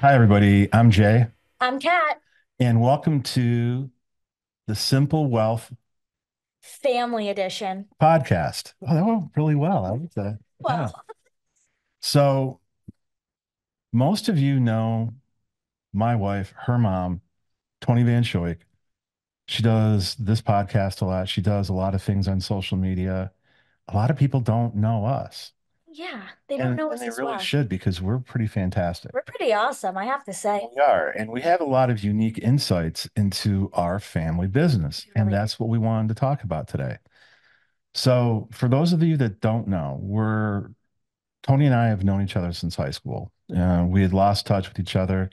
Hi, everybody. I'm Jay, I'm Kat, and welcome to the Simple Wealth family edition. podcast. Oh, that went really well. I like that. Yeah. Well, So, most of you know my wife, her mom, Toni Vanschoyck. She does this podcast a lot. She does a lot of things on social media. A lot of people don't know us, yeah, they don't and, know and us they as really well. should because we're pretty fantastic. We're pretty awesome, I have to say. We are, and we have a lot of unique insights into our family business, We and really do. that's what we wanted to talk about today. So, for those of you that don't know, we're Toni and I have known each other since high school. We had lost touch with each other.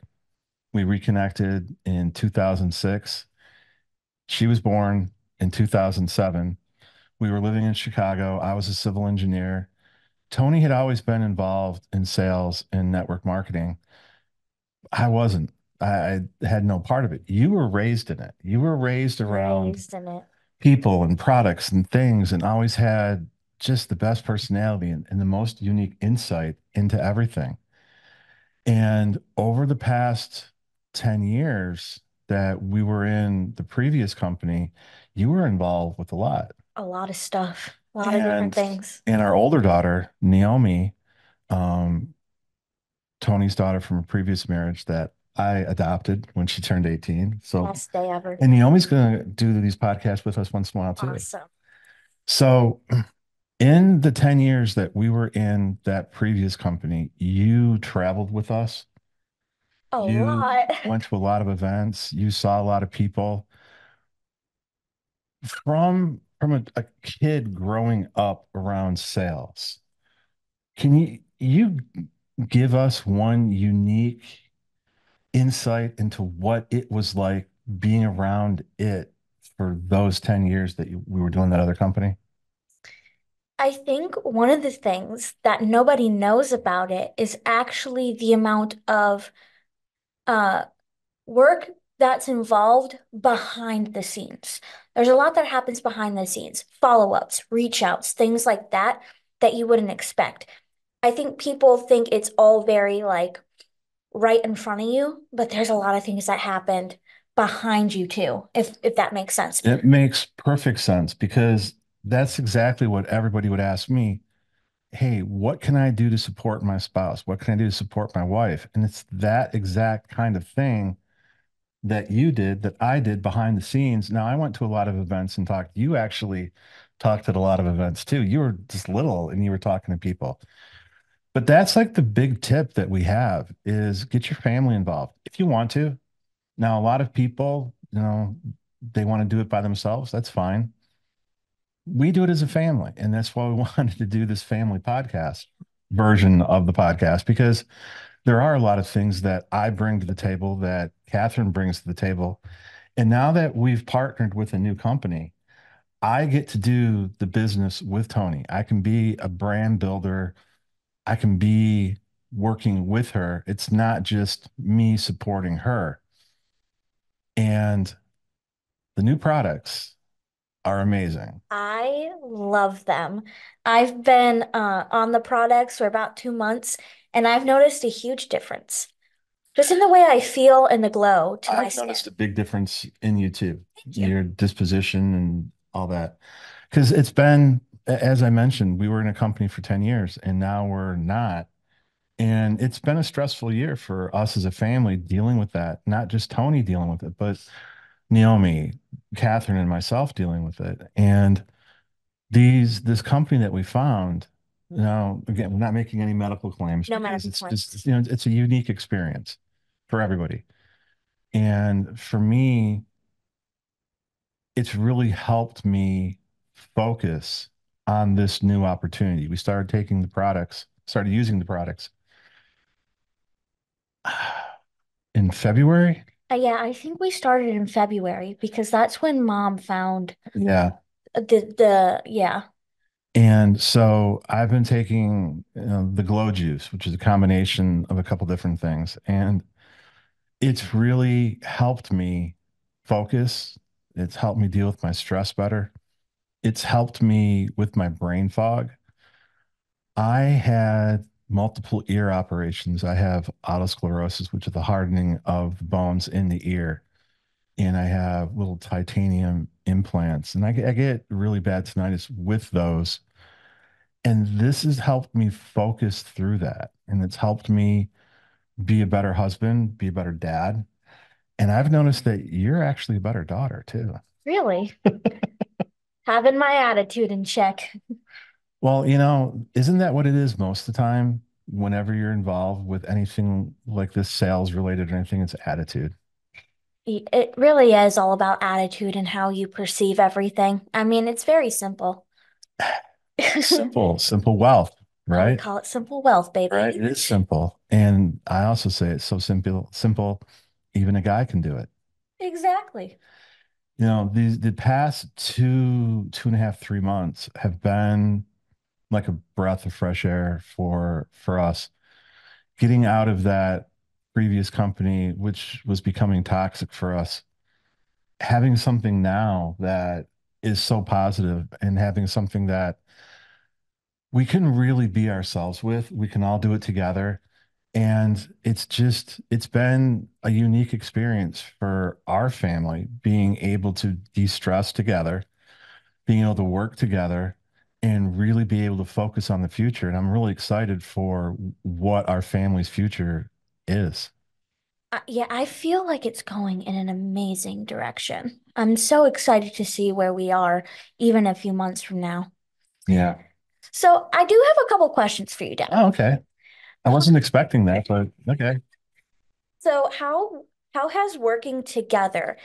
We reconnected in 2006. She was born in 2007. We were living in Chicago. I was a civil engineer. Toni had always been involved in sales and network marketing. I wasn't. I had no part of it. You were raised in it. You were raised around Raised in it. people and products and things and always had just the best personality and the most unique insight into everything. And over the past 10 years that we were in the previous company, you were involved with a lot. A lot of stuff, a lot of different And things. and our older daughter, Naomi, um, Tony's daughter from a previous marriage that I adopted when she turned 18. So, Best day ever. and Naomi's going to do these podcasts with us once in a while too. Awesome. So, in the 10 years that we were in that previous company, you traveled with us. A You lot. went to a lot of events. You saw a lot of people. From a kid growing up around sales, can you give us one unique insight into what it was like being around it for those 10 years that we were doing that other company? I think one of the things that nobody knows about it is actually the amount of uh work that's involved behind the scenes. There's a lot that happens behind the scenes, follow-ups, reach outs, things like that that you wouldn't expect. I think people think it's all very like right in front of you, but there's a lot of things that happened behind you too, if that makes sense. It makes perfect sense because that's exactly what everybody would ask me. Hey, what can I do to support my spouse? What can I do to support my wife? And it's that exact kind of thing that you did that I did behind the scenes. Now, I went to a lot of events and talked. You actually talked at a lot of events too. You were just little and you were talking to people. But that's like the big tip that we have is get your family involved if you want to. Now, a lot of people, they want to do it by themselves. That's fine. We do it as a family. And that's why we wanted to do this family podcast version of the podcast because there are a lot of things that I bring to the table that Catherine brings to the table. And now that we've partnered with a new company, I get to do the business with Toni. I can be a brand builder. I can be working with her. It's not just me supporting her. And the new products are amazing. I love them. I've been on the products for about 2 months, and I've noticed a huge difference just in the way I feel and the glow to my I've skin. noticed a big difference in you too, Thank you. your disposition and all that. Because it's been, as I mentioned, we were in a company for 10 years and now we're not. And it's been a stressful year for us as a family dealing with that, not just Toni dealing with it, but Naomi, Catherine, and myself dealing with it. And this company that we found, again, we're not making any medical claims No because medical it's points. just, it's a unique experience for everybody. And for me, it's really helped me focus on this new opportunity. We started taking the products, started using the products in February. Yeah, I think we started in February because that's when Mom found Yeah. the yeah. And so I've been taking the glow juice, which is a combination of a couple different things. And it's really helped me focus. It's helped me deal with my stress better. It's helped me with my brain fog. I had multiple ear operations. I have otosclerosis, which is the hardening of the bones in the ear, and I have little titanium implants, and I get really bad tinnitus with those. And this has helped me focus through that, and it's helped me be a better husband, be a better dad. And I've noticed that you're actually a better daughter too. Really? Having my attitude in check. Well, isn't that what it is most of the time? Whenever you're involved with anything like this, sales related or anything, it's attitude. It really is all about attitude and how you perceive everything. I mean, it's very simple. Simple, simple wealth, Well, we right? call it simple wealth, Right. baby. It is simple. And I also say it's so simple, simple, even a guy can do it. Exactly. The past 2.5, 3 months have been like a breath of fresh air for us. Getting out of that previous company, which was becoming toxic for us, having something now that is so positive and having something that we can really be ourselves with. We can all do it together. And it's been a unique experience for our family being able to de-stress together, being able to work together, and really be able to focus on the future. And I'm really excited for what our family's future is. Yeah, I feel like it's going in an amazing direction. I'm so excited to see where we are even a few months from now. Yeah. So, I do have a couple questions for you, Dad. Oh, okay. I wasn't expecting that, but okay. So, how has working together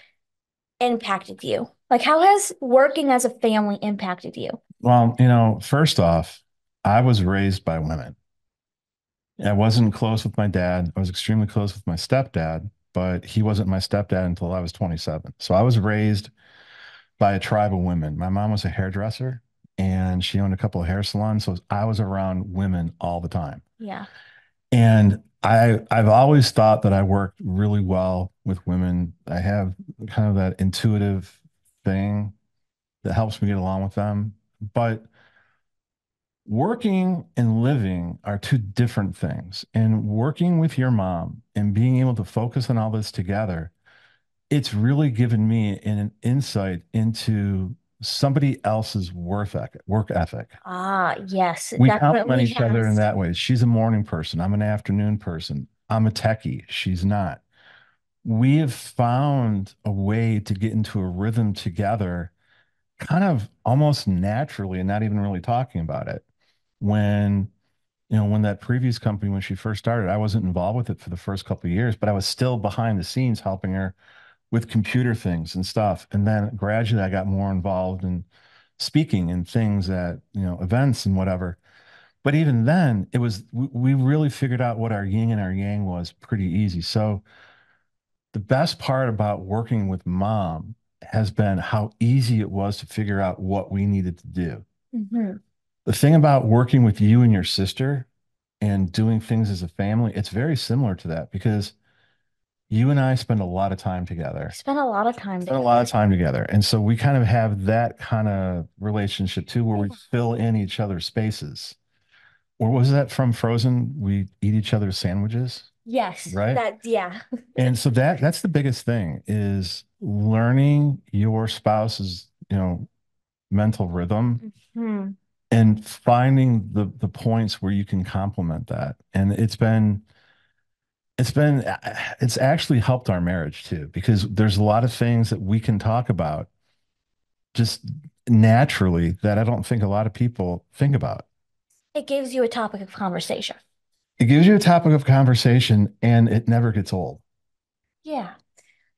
impacted you? Like, how has working as a family impacted you? Well, first off, I was raised by women. I wasn't close with my dad. I was extremely close with my stepdad, but he wasn't my stepdad until I was 27. So I was raised by a tribe of women. My mom was a hairdresser and she owned a couple of hair salons. So I was around women all the time. Yeah. And I've always thought that I worked really well with women. I have kind of that intuitive thing that helps me get along with them. But working and living are two different things. And working with your mom and being able to focus on all this together, it's really given me an insight into somebody else's work ethic. Ah, yes, it We complement definitely each other in has. that way. She's a morning person. I'm an afternoon person. I'm a techie. She's not. We have found a way to get into a rhythm together, kind of almost naturally, and not even really talking about it. When when that previous company, when she first started, I wasn't involved with it for the first couple of years, but I was still behind the scenes helping her with computer things and stuff. And then gradually I got more involved in speaking and things at, events and whatever. But even then, we really figured out what our yin and our yang was pretty easy. So the best part about working with mom has been how easy it was to figure out what we needed to do. Hmm. The thing about working with you and your sister and doing things as a family, it's very similar to that because you and I spend a lot of time together. Spent a lot of time Spend a lot of together. time together. And so we kind of have that kind of relationship too, where we Yeah. fill in each other's spaces. Or was that from Frozen? We eat each other's sandwiches, Yes, right? yeah. And so that's the biggest thing is learning your spouse's, mental rhythm Hmm. and finding the points where you can complement that. And it's actually helped our marriage too, because there's a lot of things that we can talk about just naturally that I don't think a lot of people think about. It gives you a topic of conversation. It gives you a topic of conversation and it never gets old. Yeah.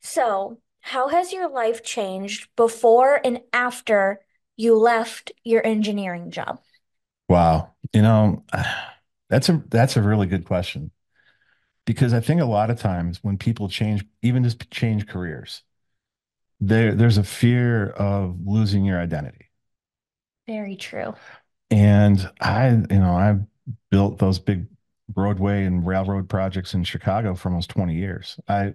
So, how has your life changed before and after you left your engineering job? Wow. That's a really good question because I think a lot of times when people change, even just change careers, there's a fear of losing your identity. Very true. And I built those big roadway and railroad projects in Chicago for almost 20 years. I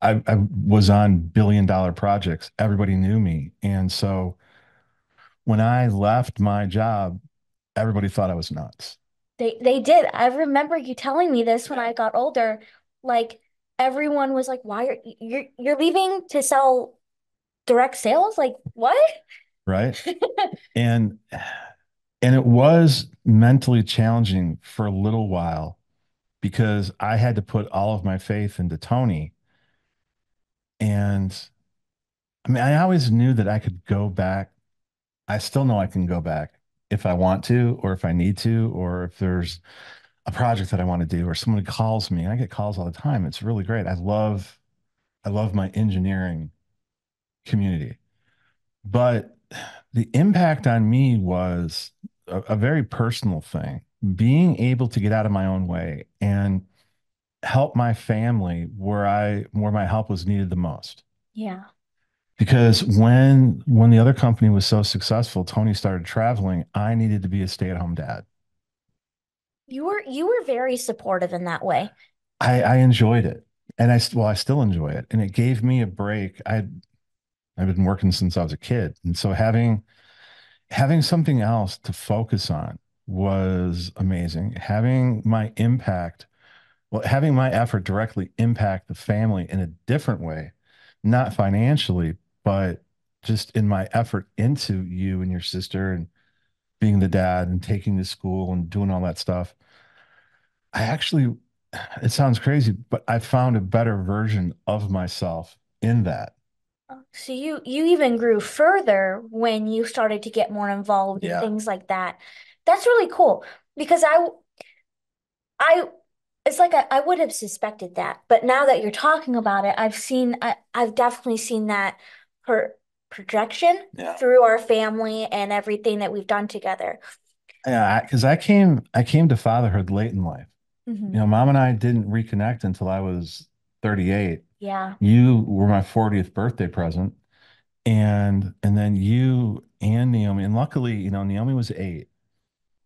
was on billion-dollar projects. Everybody knew me. And so when I left my job, everybody thought I was nuts. They did. I remember you telling me this when I got older. Like everyone was like, "Why are you're leaving to sell direct sales? Like what?" right? And it was mentally challenging for a little while because I had to put all of my faith into Toni. And I mean, I always knew that I could go back. I still know I can go back if I want to, or if I need to, or if there's a project that I want to do, or someone calls me. I get calls all the time. It's really great. I love my engineering community. But the impact on me was a very personal thing. Being able to get out of my own way and help my family where my help was needed the most. Yeah. Because when the other company was so successful, Toni started traveling, I needed to be a stay-at-home dad. You were very supportive in that way. I enjoyed it. And I still enjoy it. And it gave me a break. I've been working since I was a kid. And so having something else to focus on was amazing. Having my effort directly impact the family in a different way, not financially, but just in my effort into you and your sister and being the dad and taking to school and doing all that stuff. I actually, it sounds crazy, but I found a better version of myself in that. So you even grew further when you started to get more involved in Yeah. things like that. That's really cool because I it's like I would have suspected that, but now that you're talking about it, I've definitely seen that per projection Yeah. through our family and everything that we've done together. Yeah, because I came to fatherhood late in life. You Hmm. know, mom and I didn't reconnect until I was 38. Yeah. You were my 40th birthday present, and then you and Naomi, and luckily, you know, Naomi was 8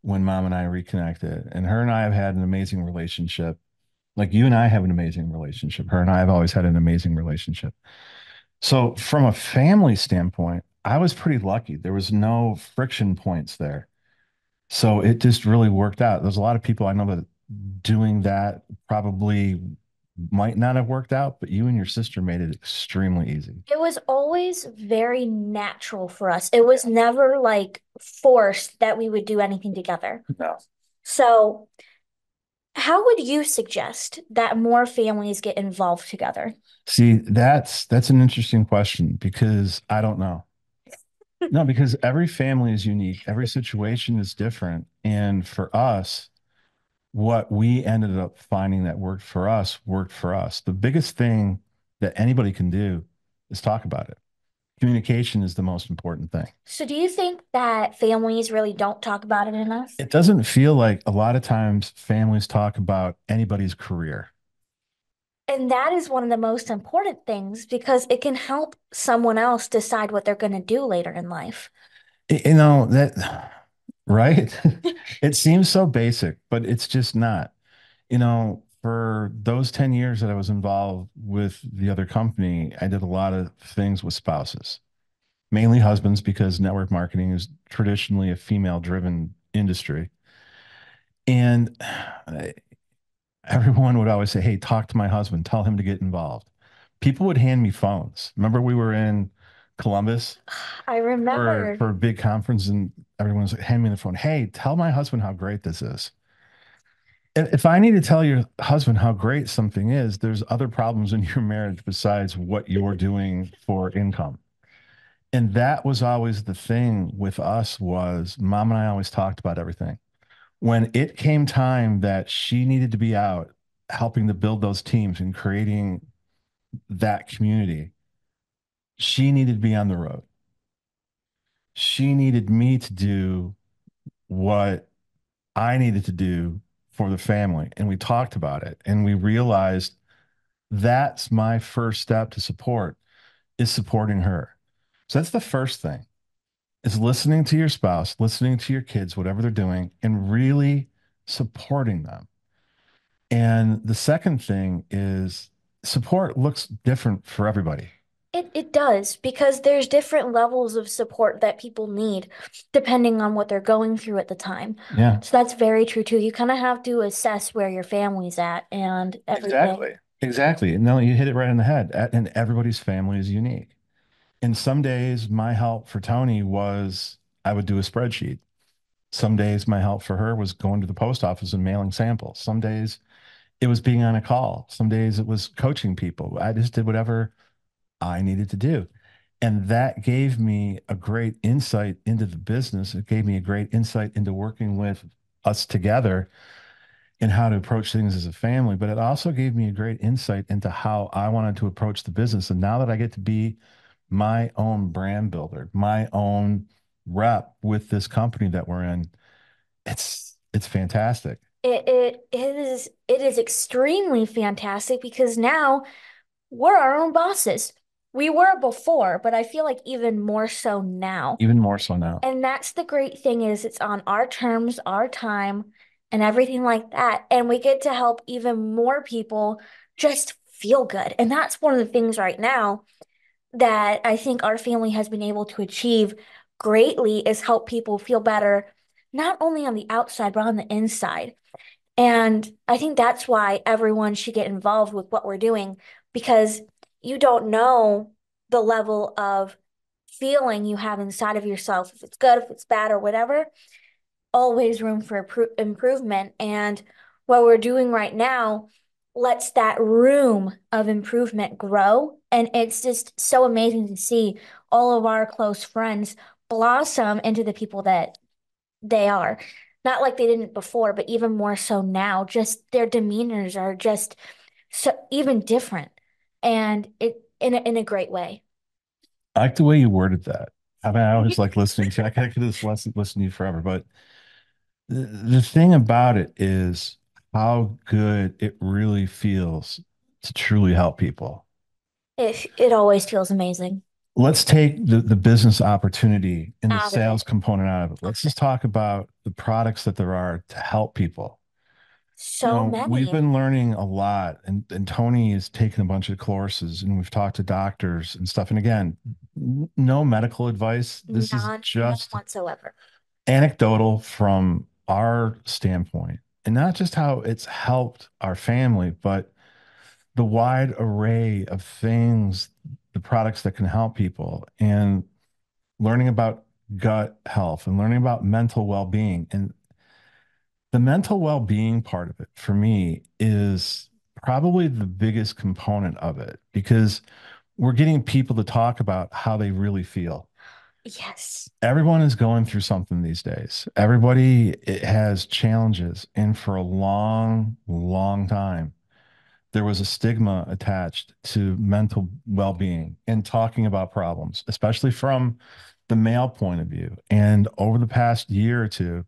when mom and I reconnected, and her and I have had an amazing relationship. Like you and I have an amazing relationship. Her and I have always had an amazing relationship. So from a family standpoint, I was pretty lucky. There was no friction points there. So it just really worked out. There's a lot of people I know that doing that probably might not have worked out, but you and your sister made it extremely easy. It was always very natural for us. It was never like forced that we would do anything together. No. So, how would you suggest that more families get involved together? See, that's an interesting question because I don't know. No, because every family is unique, every situation is different. And for us, what we ended up finding that worked for us worked for us. The biggest thing that anybody can do is talk about it. Communication is the most important thing. So, do you think that families really don't talk about it enough? It doesn't feel like a lot of times families talk about anybody's career. And that is one of the most important things because it can help someone else decide what they're going to do later in life. You know, that, right? It seems so basic, but it's just not. You know, for those 10 years that I was involved with the other company, I did a lot of things with spouses, mainly husbands, because network marketing is traditionally a female driven industry. And everyone would always say, "Hey, talk to my husband, tell him to get involved." People would hand me phones. Remember, we were in Columbus I remember. for a big conference, and everyone's like, hand me the phone. "Hey, tell my husband how great this is." If I need to tell your husband how great something is, there's other problems in your marriage besides what you're doing for income. And that was always the thing with us was mom and I always talked about everything. When it came time that she needed to be out helping to build those teams and creating that community, she needed to be on the road. She needed me to do what I needed to do for the family. And we talked about it and we realized that's my first step to support is supporting her. So that's the first thing is listening to your spouse, listening to your kids, whatever they're doing, and really supporting them. And the second thing is support looks different for everybody. It does because there's different levels of support that people need depending on what they're going through at the time. Yeah, So that's very true too. You kind of have to assess where your family's at and everything. exactly. Exactly. No, you hit it right on the head. And everybody's family is unique. And some days my help for Toni was I would do a spreadsheet. Some days my help for her was going to the post office and mailing samples. Some days it was being on a call. Some days it was coaching people. I just did whatever I needed to do. And that gave me a great insight into the business. It gave me a great insight into working with us together and how to approach things as a family. But it also gave me a great insight into how I wanted to approach the business. And now that I get to be my own brand builder, my own rep with this company that we're in, it's fantastic. It is extremely fantastic because now we're our own bosses. We were before, but I feel like even more so now. Even more so now. And that's the great thing is it's on our terms, our time, and everything like that. And we get to help even more people just feel good. And that's one of the things right now that I think our family has been able to achieve greatly is help people feel better, not only on the outside, but on the inside. And I think that's why everyone should get involved with what we're doing because you don't know the level of feeling you have inside of yourself, if it's good, if it's bad, or whatever, always room for improvement. And what we're doing right now lets that room of improvement grow. And it's just so amazing to see all of our close friends blossom into the people that they are. Not like they didn't before, but even more so now. Just their demeanors are just so even different. And it in a great way. I like the way you worded that. I mean, I always like listening to. I could just listen to you forever, but the thing about it is how good it really feels to truly help people. It always feels amazing. Let's take the business opportunity and the Out of sales it. component out of it. Let's Okay. just talk about the products that there are to help people. So We've many been learning a lot, and Toni has taken a bunch of courses, and we've talked to doctors and stuff. And again, no medical advice. This is none just whatsoever. anecdotal from our standpoint, and not just how it's helped our family, but the wide array of things, the products that can help people, and learning about gut health and learning about mental well-being. And the mental well-being part of it for me is probably the biggest component of it because we're getting people to talk about how they really feel. Yes. Everyone is going through something these days. Everybody has challenges. And for a long, long time, there was a stigma attached to mental well-being and talking about problems, especially from the male point of view. And over the past year or two,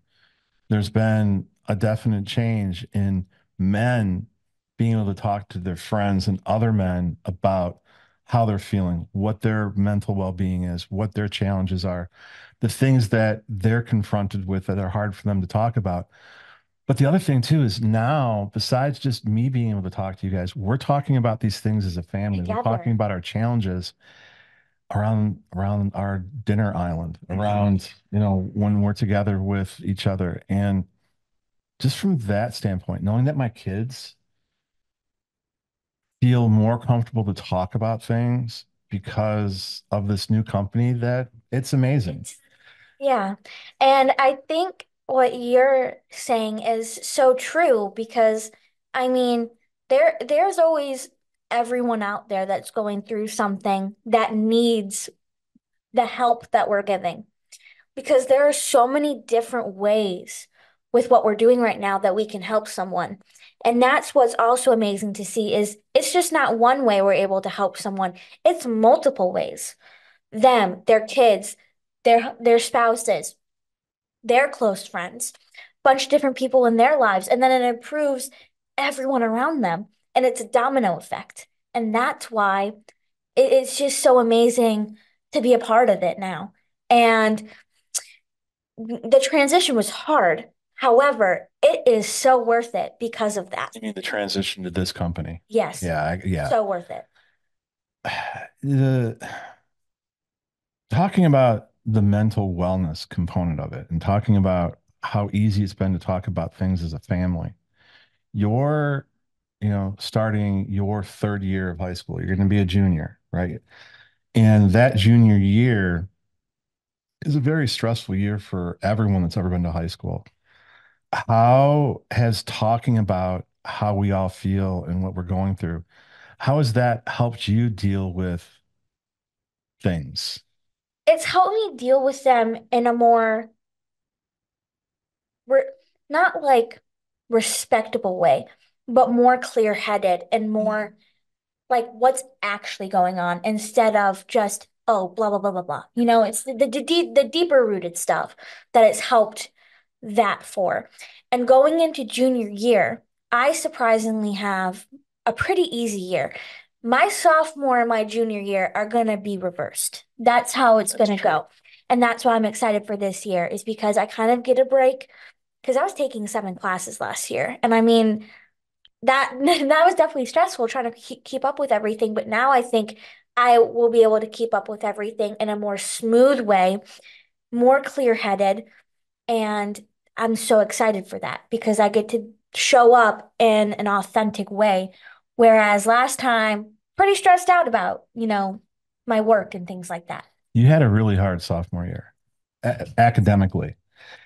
there's been a definite change in men being able to talk to their friends and other men about how they're feeling, what their mental well-being is, what their challenges are, the things that they're confronted with that are hard for them to talk about. But the other thing too is now, besides just me being able to talk to you guys, we're talking about these things as a family. We're talking Together. about our challenges around our dinner island, around, when we're together with each other. And just from that standpoint, knowing that my kids feel more comfortable to talk about things because of this new company, that it's amazing. It's yeah. And I think what you're saying is so true because I mean there's always everyone out there that's going through something that needs the help that we're giving. Because there are so many different ways with what we're doing right now that we can help someone. And that's what's also amazing to see is it's just not one way we're able to help someone. It's multiple ways. Them, their kids, their spouses, their close friends, bunch of different people in their lives, and then it improves everyone around them. And it's a domino effect. And that's why it's just so amazing to be a part of it now. And the transition was hard. However, it is so worth it because of that. You mean the transition to this company? Yes, Yeah, yeah. so worth it. the talking about the mental wellness component of it and talking about how easy it's been to talk about things as a family. You're, starting your third year of high school. You're going to be a junior, right? And that junior year is a very stressful year for everyone that's ever been to high school. How has talking about how we all feel and what we're going through, how has that helped you deal with things? It's helped me deal with them in a more, re not like respectable way, but more clear-headed and more like what's actually going on instead of just, oh, blah, blah, blah, blah, blah. It's the deeper rooted stuff that it's helped that for. And going into junior year, I surprisingly have a pretty easy year. My sophomore and my junior year are going to be reversed. That's how it's going to go. And that's why I'm excited for this year, is because I kind of get a break because I was taking 7 classes last year. And I mean, that that was definitely stressful trying to keep up with everything. But now I think I will be able to keep up with everything in a more smooth way, more clear-headed. And I'm so excited for that because I get to show up in an authentic way. Whereas last time, pretty stressed out about, my work and things like that. You had a really hard sophomore year academically.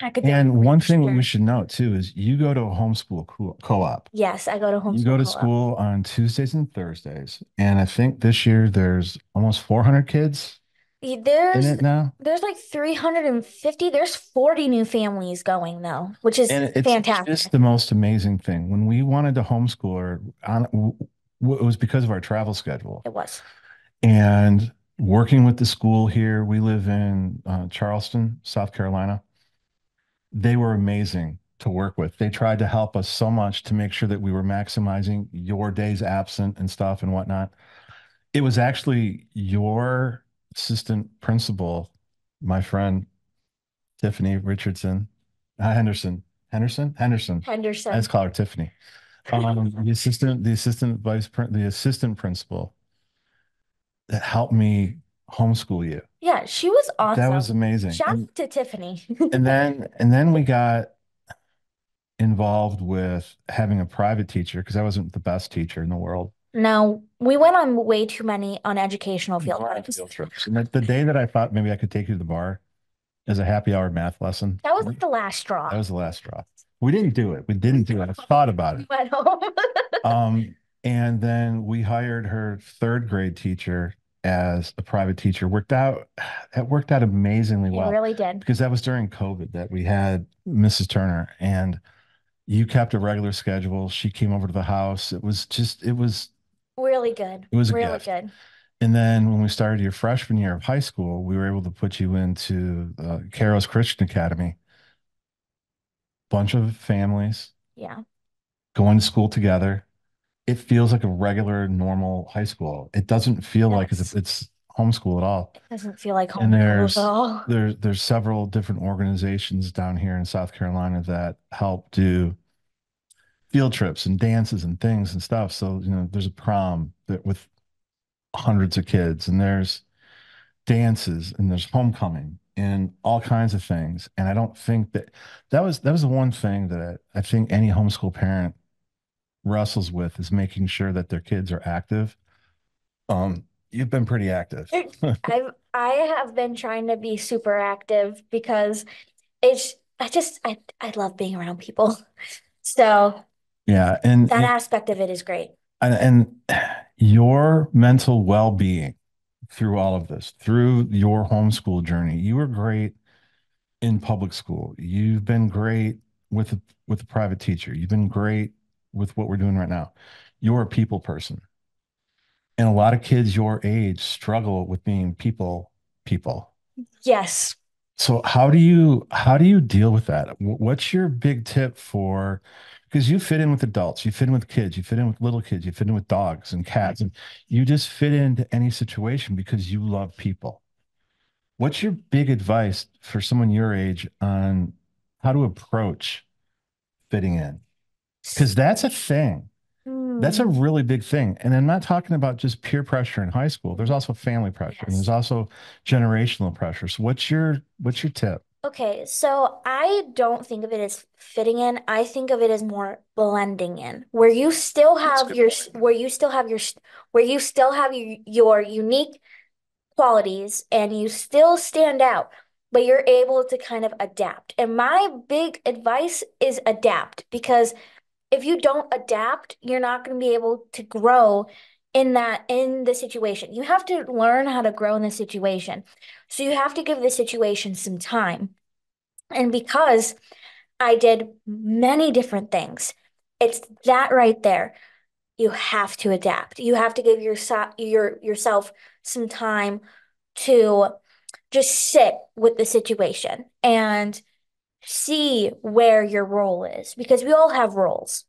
And Academically, one for thing we sure. should note too is you go to a homeschool co-op. Yes, I go to You go homeschool to co-op. school on Tuesdays and Thursdays. And I think this year there's almost 400 kids in There's it now. there's like 350. There's 40 new families going though, which is And it's just fantastic. the most amazing thing. When we wanted to homeschool her, it was because of our travel schedule. It was. And working with the school here, we live in Charleston, South Carolina. They were amazing to work with. They tried to help us so much to make sure that we were maximizing your days absent and stuff and whatnot. It was actually your assistant principal, my friend Tiffany Richardson, Henderson. I just Henderson. call her Tiffany. The assistant principal that helped me homeschool you. Yeah, she was That was awesome. amazing. Shout And out to Tiffany. and then we got involved with having a private teacher because I wasn't the best teacher in the world. No, we went on way too many uneducational A field lot of trips. field trips. And the day that I thought maybe I could take you to the bar as a happy hour math lesson, That was like the last that straw. was the last straw. We didn't do it. We didn't do it. I thought about it. Went home. Um, and then we hired her third grade teacher as a private teacher. It worked out amazingly It well really did. because that was during COVID that we had Mrs. Turner and you kept a regular schedule. She came over to the house. Really good. It was a Really gift. good. And then when we started your freshman year of high school, we were able to put you into Carroll's Christian Academy. Bunch of families Yeah. going to school together. It feels like a regular, normal high school. It doesn't feel like as if Yes. it's homeschool at all. It doesn't feel like And homeschool at all. there's several different organizations down here in South Carolina that help do field trips and dances and things and stuff. So, there's a prom that with hundreds of kids, and there's dances, and there's homecoming and all kinds of things. And I don't think that was the one thing that I think any homeschool parent wrestles with is making sure that their kids are active. You've been pretty active. I have been trying to be super active because I love being around people. So Yeah, that aspect of it is great. and your mental well-being through all of this, through your homeschool journey, you were great in public school. You've been great with a private teacher. You've been great with what we're doing right now. You're a people person. And a lot of kids your age struggle with being people. Yes. So how do you deal with that? What's your big tip for because you fit in with adults, you fit in with kids, you fit in with little kids, you fit in with dogs and cats, and you just fit into any situation because you love people. What's your big advice for someone your age on how to approach fitting in? Because that's a thing. That's a really big thing. And I'm not talking about just peer pressure in high school. There's Mhm. also family pressure and there's Yes. also generational pressure. So what's your tip? Okay, so I don't think of it as fitting in. I think of it as more blending in, where you still That's a have good point. where you still have your unique qualities and you still stand out, but you're able to kind of adapt. And my big advice is adapt because if you don't adapt, you're not going to be able to grow in the situation. You have to learn how to grow in the situation. So you have to give the situation some time. And because I did many different things, it's that right there. You have to adapt. You have to give yourself some time to just sit with the situation and see where your role is because we all have roles.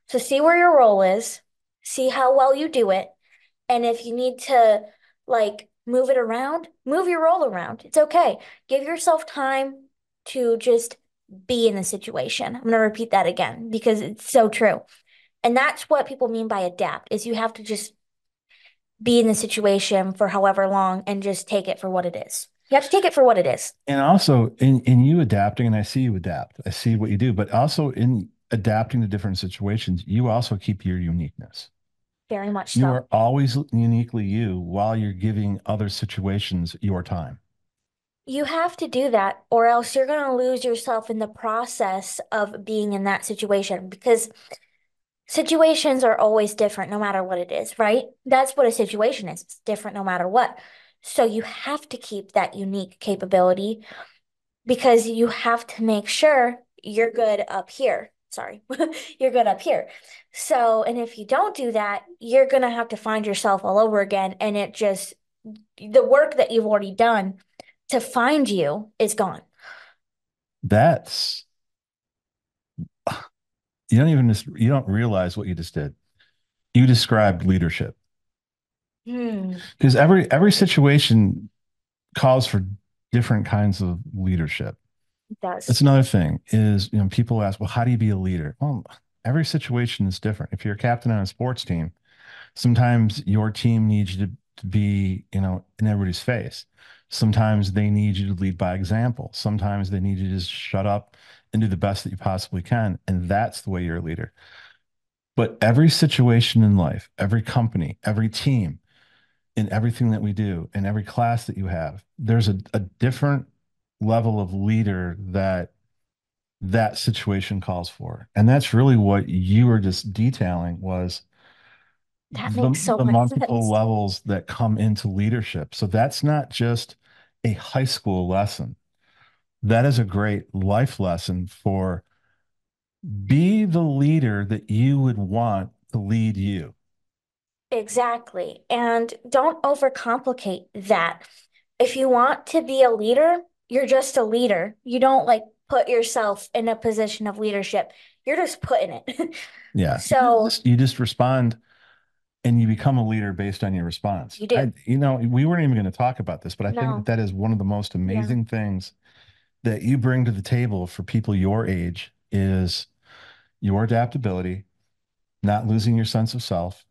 So see where your role is, see how well you do it, and if you need to like move it around, move your role around. It's okay. Give yourself time to just be in the situation. I'm going to repeat that again because it's so true. And that's what people mean by adapt is you have to just be in the situation for however long and just take it for what it is. You have to take it for what it is. And also in you adapting, and I see you adapt. I see what you do, but also in adapting to different situations, you also keep your uniqueness. Very much You so. are always uniquely you while you're giving other situations your time. You have to do that, or else you're going to lose yourself in the process of being in that situation because situations are always different no matter what it is, right? That's what a situation is. It's different no matter what. So you have to keep that unique capability because you have to make sure you're good up here. Sorry, you're good up here. So, and if you don't do that, you're going to have to find yourself all over again. And the work that you've already done to find you is gone. That's you don't realize what you just did. You described leadership Hmm, because every situation calls for different kinds of leadership. it That's does. another thing is, people ask, well, how do you be a leader? Well, every situation is different. If you're a captain on a sports team, sometimes your team needs you to be, in everybody's face. Sometimes they need you to lead by example. Sometimes they need you to just shut up and do the best that you possibly can. And that's the way you're a leader. But every situation in life, every company, every team, in everything that we do, in every class that you have, there's a different level of leader that situation calls for. And that's really what you were just detailing was That the, makes so the much multiple sense. levels that come into leadership. So that's not just a high school lesson. That is a great life lesson for be the leader that you would want to lead you. Exactly. And don't overcomplicate that. If you want to be a leader, you're just a leader. You don't like put yourself in a position of leadership. You're just put in it. Yeah. So You just respond and you become a leader based on your response. you do. We weren't even going to talk about this, but I think that No. that is one of the most Yeah. amazing things that you bring to the table for people your age is your adaptability, not losing your sense of self,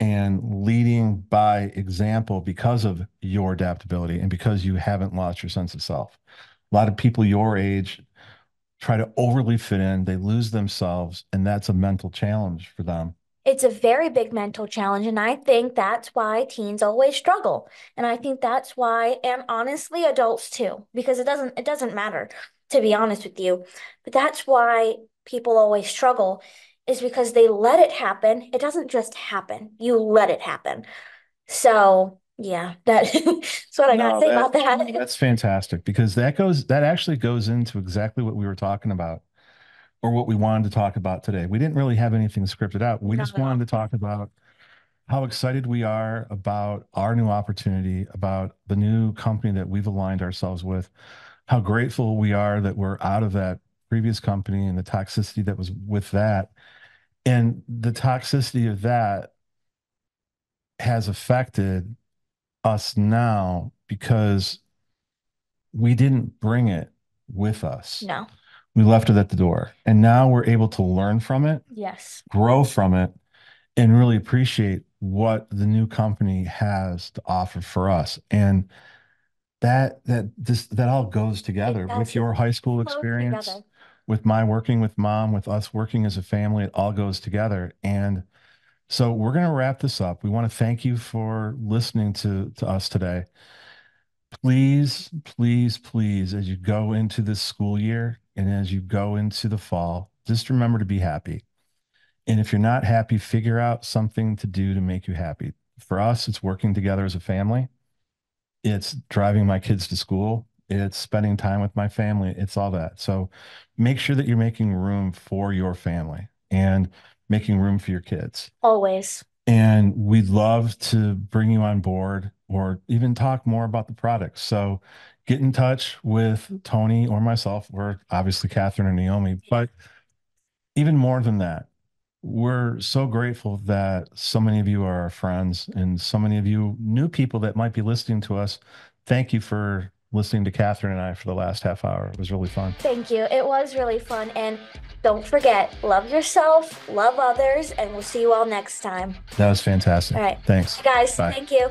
and leading by example because of your adaptability and because you haven't lost your sense of self. A lot of people your age try to overly fit in, they lose themselves, and that's a mental challenge for them. It's a very big mental challenge, and I think that's why teens always struggle. And I think that's why, and honestly, adults too, because it doesn't matter, to be honest with you. But that's why people always struggle, is because they let it happen. It doesn't just happen. You let it happen. So yeah, that's what I gotta No, say about that. that's fantastic because that actually goes into exactly what we were talking about or what we wanted to talk about today. We didn't really have anything scripted out. We Not just at wanted all. to talk about how excited we are about our new opportunity, about the new company that we've aligned ourselves with, how grateful we are that we're out of that previous company and the toxicity that was with that. And the toxicity of that has affected us now because we didn't bring it with us. No. We left it at the door. And now we're able to learn from it, Yes. grow from it, and really appreciate what the new company has to offer for us. And that all goes It together with does. It your high school flows experience, together. with my working with mom, with us working as a family. It all goes together. And so we're going to wrap this up. We want to thank you for listening to us today. Please, please, please, as you go into this school year and as you go into the fall, just remember to be happy. And if you're not happy, figure out something to do to make you happy. For us, it's working together as a family. It's driving my kids to school. It's spending time with my family. It's all that. So make sure that you're making room for your family and making room for your kids. Always. And we'd love to bring you on board or even talk more about the products. So get in touch with Toni or myself, or obviously Catherine or Naomi. But even more than that, we're so grateful that so many of you are our friends and so many of you new people that might be listening to us. Thank you for listening to Catherine and I for the last half hour. It was really fun. Thank you. It was really fun. And don't forget, love yourself, love others, and we'll see you all next time. That was All fantastic. right. Thanks. Guys, Bye. thank you.